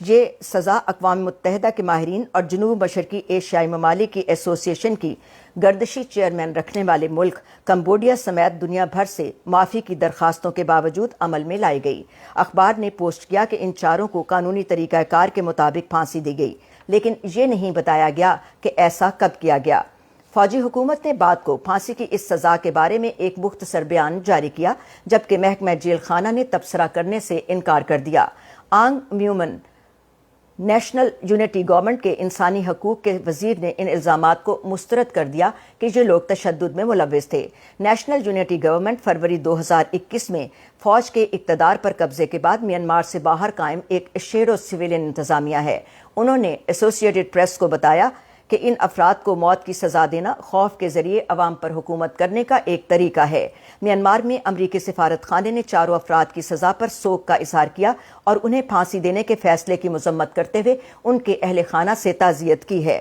یہ سزا اقوام متحدہ کے ماہرین اور جنوب مشرقی ایشیائی ممالک کی ایسوسی ایشن کی گردشی چیئرمین رکھنے والے ملک کمبوڈیا سمیت دنیا بھر سے معافی کی درخواستوں کے باوجود عمل میں لائی گئی۔ اخبار نے پوسٹ کیا کہ ان چاروں کو قانونی طریقہ کار کے مطابق پھانسی دی گئی، لیکن یہ نہیں بتایا گیا کہ ایسا کب کیا گیا۔ فوجی حکومت نے بعد کو پھانسی کی اس سزا کے بارے میں ایک مختصر بیان جاری کیا، جبکہ محکمہ جیل خانہ نے تبصرہ کرنے سے انکار کر دیا۔ آنگ میومن نیشنل یونٹی گورنمنٹ کے انسانی حقوق کے وزیر نے ان الزامات کو مسترد کر دیا کہ یہ لوگ تشدد میں ملوث تھے۔ نیشنل یونٹی گورنمنٹ فروری 2021 میں فوج کے اقتدار پر قبضے کے بعد میانمار سے باہر قائم ایک شیرو سویلین انتظامیہ ہے۔ انہوں نے ایسوسیٹڈ پریس کو بتایا کہ ان افراد کو موت کی سزا دینا خوف کے ذریعے عوام پر حکومت کرنے کا ایک طریقہ ہے۔ میانمار میں امریکی سفارت خانے نے چاروں افراد کی سزا پر سوگ کا اظہار کیا اور انہیں پھانسی دینے کے فیصلے کی مذمت کرتے ہوئے ان کے اہل خانہ سے تعزیت کی ہے۔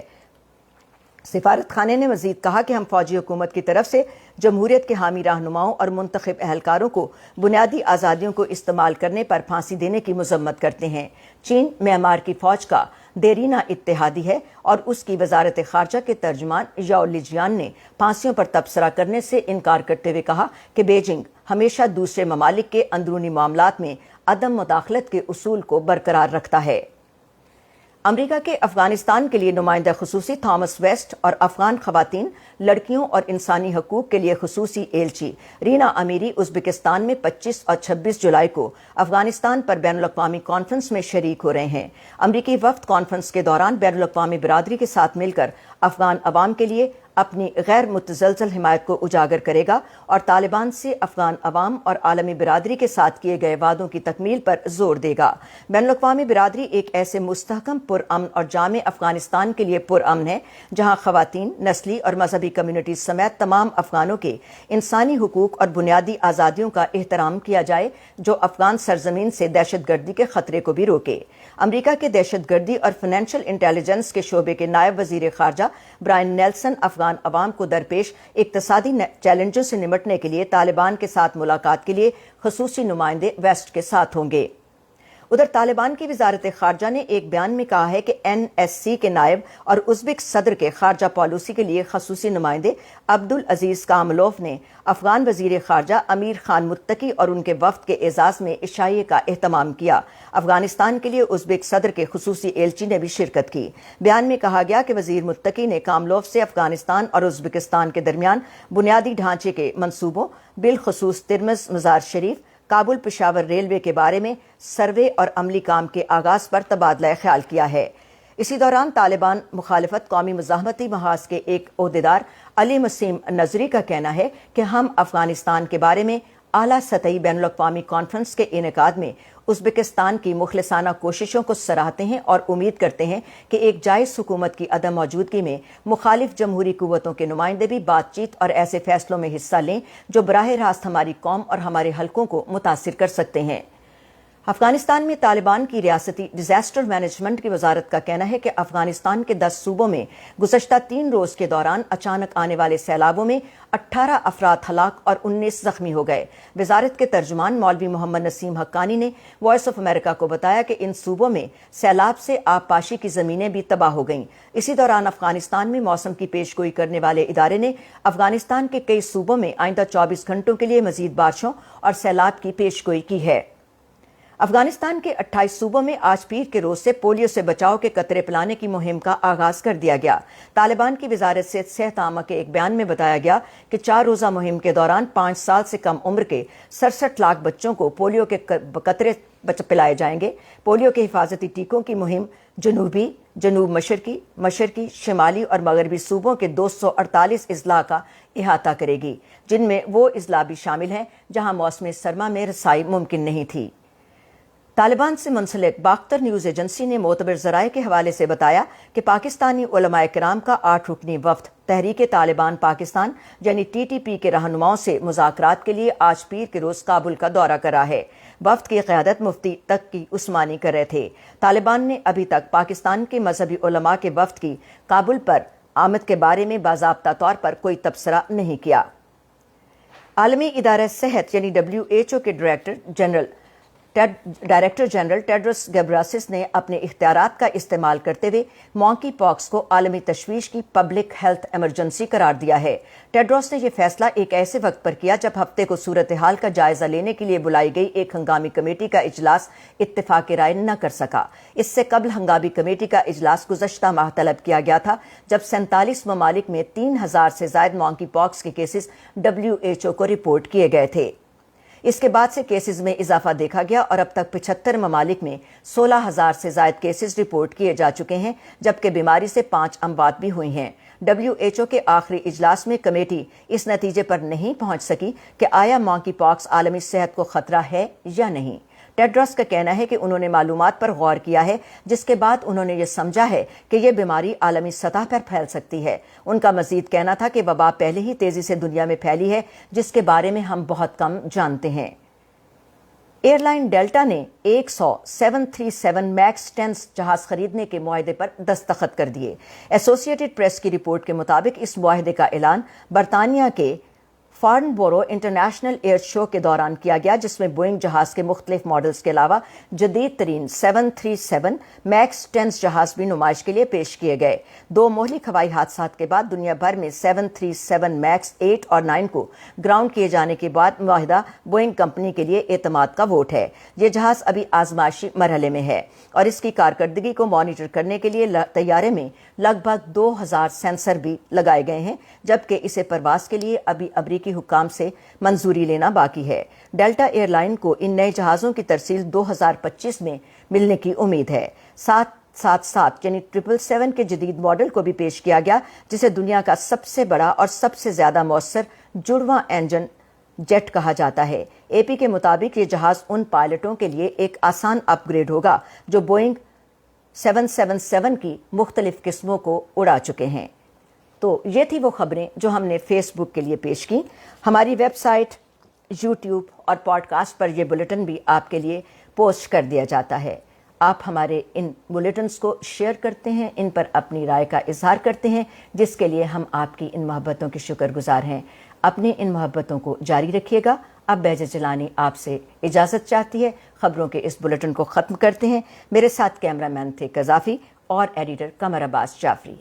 سفارت خانے نے مزید کہا کہ ہم فوجی حکومت کی طرف سے جمہوریت کے حامی رہنماؤں اور منتخب اہلکاروں کو بنیادی آزادیوں کو استعمال کرنے پر پھانسی دینے کی مذمت کرتے ہیں۔ چین میانمار کی فوج کا دیرینہ اتحادی ہے اور اس کی وزارت خارجہ کے ترجمان یاؤ لیجیان نے پھانسیوں پر تبصرہ کرنے سے انکار کرتے ہوئے کہا کہ بیجنگ ہمیشہ دوسرے ممالک کے اندرونی معاملات میں عدم مداخلت کے اصول کو برقرار رکھتا ہے۔ امریکہ کے افغانستان کے لیے نمائندہ خصوصی تھامس ویسٹ اور افغان خواتین، لڑکیوں اور انسانی حقوق کے لیے خصوصی ایلچی رینا امیری ازبکستان میں 25 اور 26 جولائی کو افغانستان پر بین الاقوامی کانفرنس میں شریک ہو رہے ہیں۔ امریکی وفد کانفرنس کے دوران بین الاقوامی برادری کے ساتھ مل کر افغان عوام کے لیے اپنی غیر متزلزل حمایت کو اجاگر کرے گا اور طالبان سے افغان عوام اور عالمی برادری کے ساتھ کیے گئے وعدوں کی تکمیل پر زور دے گا۔ بین الاقوامی برادری ایک ایسے مستحکم پرامن اور جامع افغانستان کے لیے پرامن ہے جہاں خواتین، نسلی اور مذہبی کمیونٹیز سمیت تمام افغانوں کے انسانی حقوق اور بنیادی آزادیوں کا احترام کیا جائے، جو افغان سرزمین سے دہشت گردی کے خطرے کو بھی روکے۔ امریکہ کے دہشت گردی اور فائنینشل انٹیلیجنس کے شعبے کے نائب وزیر خارجہ برائن نیلسن افغان عوام کو درپیش اقتصادی چیلنجوں سے نمٹنے کے لیے طالبان کے ساتھ ملاقات کے لیے خصوصی نمائندے ویسٹ کے ساتھ ہوں گے۔ ادھر طالبان کی وزارت خارجہ نے ایک بیان میں کہا ہے کہ این ایس سی کے نائب اور ازبک صدر کے خارجہ پالیسی کے لیے خصوصی نمائندے عبدالعزیز کاملوف نے افغان وزیر خارجہ امیر خان متقی اور ان کے وفد کے اعزاز میں عشائیے کا اہتمام کیا۔ افغانستان کے لیے ازبک صدر کے خصوصی ایلچی نے بھی شرکت کی۔ بیان میں کہا گیا کہ وزیر متقی نے کاملوف سے افغانستان اور ازبکستان کے درمیان بنیادی ڈھانچے کے منصوبوں، بالخصوص ترمز مزار شریف، کابل پشاور ریلوے کے بارے میں سروے اور عملی کام کے آغاز پر تبادلہ خیال کیا ہے۔ اسی دوران طالبان مخالفت قومی مزاحمتی محاذ کے ایک عہدیدار علی مسیم نظری کا کہنا ہے کہ ہم افغانستان کے بارے میں اعلیٰ سطحی بین الاقوامی کانفرنس کے انعقاد میں ازبکستان کی مخلصانہ کوششوں کو سراہتے ہیں اور امید کرتے ہیں کہ ایک جائز حکومت کی عدم موجودگی میں مخالف جمہوری قوتوں کے نمائندے بھی بات چیت اور ایسے فیصلوں میں حصہ لیں جو براہ راست ہماری قوم اور ہمارے حلقوں کو متاثر کر سکتے ہیں۔ افغانستان میں طالبان کی ریاستی ڈیزاسٹر مینجمنٹ کی وزارت کا کہنا ہے کہ افغانستان کے 10 صوبوں میں گزشتہ 3 روز کے دوران اچانک آنے والے سیلابوں میں 18 افراد ہلاک اور 19 زخمی ہو گئے۔ وزارت کے ترجمان مولوی محمد نسیم حقانی نے وائس آف امریکہ کو بتایا کہ ان صوبوں میں سیلاب سے آبپاشی کی زمینیں بھی تباہ ہو گئیں۔ اسی دوران افغانستان میں موسم کی پیش گوئی کرنے والے ادارے نے افغانستان کے کئی صوبوں میں آئندہ 24 گھنٹوں کے لیے مزید بارشوں اور سیلاب کی پیش گوئی کی ہے۔ افغانستان کے 28 صوبوں میں آج پیر کے روز سے پولیو سے بچاؤ کے قطرے پلانے کی مہم کا آغاز کر دیا گیا۔ طالبان کی وزارت صحت عامہ کے ایک بیان میں بتایا گیا کہ 4 روزہ مہم کے دوران 5 سال سے کم عمر کے 67 لاکھ بچوں کو پولیو کے قطرے پلائے جائیں گے۔ پولیو کے حفاظتی ٹیکوں کی مہم جنوبی، جنوب مشرقی، شمالی اور مغربی صوبوں کے 248 اضلاع کا احاطہ کرے گی، جن میں وہ اضلاع بھی شامل ہیں جہاں موسم سرما میں رسائی ممکن نہیں تھی۔ طالبان سے منسلک باختر نیوز ایجنسی نے معتبر ذرائع کے حوالے سے بتایا کہ پاکستانی علماء کرام کا 8 رکنی وفد تحریک طالبان پاکستان یعنی TTP کے رہنماؤں سے مذاکرات کے لیے آج پیر کے روز کابل کا دورہ کرا ہے۔ وفد کی قیادت مفتی تقی عثمانی کر رہے تھے۔ طالبان نے ابھی تک پاکستان کے مذہبی علماء کے وفد کی کابل پر آمد کے بارے میں باضابطہ طور پر کوئی تبصرہ نہیں کیا۔ عالمی ادارہ صحت یعنی WHO کے director general director general Tedros Ghebreyesus نے اپنے اختیارات کا استعمال کرتے ہوئے مونکی پاکس کو عالمی تشویش کی پبلک ہیلتھ ایمرجنسی قرار دیا ہے۔ ٹیڈروس نے یہ فیصلہ ایک ایسے وقت پر کیا جب ہفتے کو صورتحال کا جائزہ لینے کے لیے بلائی گئی ایک ہنگامی کمیٹی کا اجلاس اتفاق رائے نہ کر سکا۔ اس سے قبل ہنگامی کمیٹی کا اجلاس گزشتہ ماہ طلب کیا گیا تھا جب 47 ممالک میں 3000 سے زائد مونکی پاکس کے کیسز WHO کو رپورٹ کیے گئے تھے۔ اس کے بعد سے کیسز میں اضافہ دیکھا گیا اور اب تک 75 ممالک میں 16,000 سے زائد کیسز رپورٹ کیے جا چکے ہیں، جبکہ بیماری سے 5 اموات بھی ہوئی ہیں۔ WHO کے آخری اجلاس میں کمیٹی اس نتیجے پر نہیں پہنچ سکی کہ آیا مونکی پاکس عالمی صحت کو خطرہ ہے یا نہیں۔ ٹیڈروس کا کہنا ہے کہ انہوں نے معلومات پر غور کیا ہے، جس کے بعد انہوں نے یہ سمجھا ہے کہ یہ بیماری عالمی سطح پر پھیل سکتی ہے۔ ان کا مزید کہنا تھا کہ وبا پہلے ہی تیزی سے دنیا میں پھیلی ہے، جس کے بارے میں ہم بہت کم جانتے ہیں۔ ایئر لائن ڈیلٹا نے 100 737 میکس 10 جہاز خریدنے کے معاہدے پر دستخط کر دیے۔ ایسوسی ایٹڈ پریس کی رپورٹ کے مطابق اس معاہدے کا اعلان برطانیہ کے فارنبورو انٹرنیشنل ایئر شو کے دوران کیا گیا، جس میں بوئنگ جہاز کے مختلف ماڈلز کے علاوہ جدید ترین 737 میکس 10 جہاز بھی نمائش کے لیے پیش کیے گئے۔ 2 مہلک ہوائی حادثات کے بعد دنیا بھر میں 737 میکس 8 اور 9 کو گراؤنڈ کیے جانے کے بعد معاہدہ بوئنگ کمپنی کے لیے اعتماد کا ووٹ ہے۔ یہ جہاز ابھی آزمائشی مرحلے میں ہے اور اس کی کارکردگی کو مانیٹر کرنے کے لیے طیارے میں لگ بھگ 2000 سینسر بھی لگائے گئے ہیں، جبکہ اسے پرواز کے لیے ابھی امریکی حکام سے منظوری لینا باقی ہے۔ ڈیلٹا ایئر لائن کو ان نئے جہازوں کی ترسیل 2025 میں ملنے کی امید ہے۔ 777 یعنی 777 کے جدید ماڈل کو بھی پیش کیا گیا، جسے دنیا کا سب سے بڑا اور سب سے زیادہ مؤثر جڑواں انجن جیٹ کہا جاتا ہے۔ AP کے مطابق یہ جہاز ان پائلٹوں کے لیے ایک آسان اپ گریڈ ہوگا جو بوئنگ 777 کی مختلف قسموں کو اڑا چکے ہیں۔ تو یہ تھی وہ خبریں جو ہم نے فیس بک کے لیے پیش کی۔ ہماری ویب سائٹ، YouTube اور پوڈ کاسٹ پر یہ بلیٹن بھی آپ کے لیے پوسٹ کر دیا جاتا ہے۔ آپ ہمارے ان بلیٹنز کو شیئر کرتے ہیں، ان پر اپنی رائے کا اظہار کرتے ہیں، جس کے لیے ہم آپ کی ان محبتوں کے شکر گزار ہیں۔ اپنی ان محبتوں کو جاری رکھیے گا۔ اب بہجت جیلانی آپ سے اجازت چاہتی ہے۔ خبروں کے اس بلیٹن کو ختم کرتے ہیں۔ میرے ساتھ کیمرہ مین تھے قذافی اور ایڈیٹر قمر عباس جعفری۔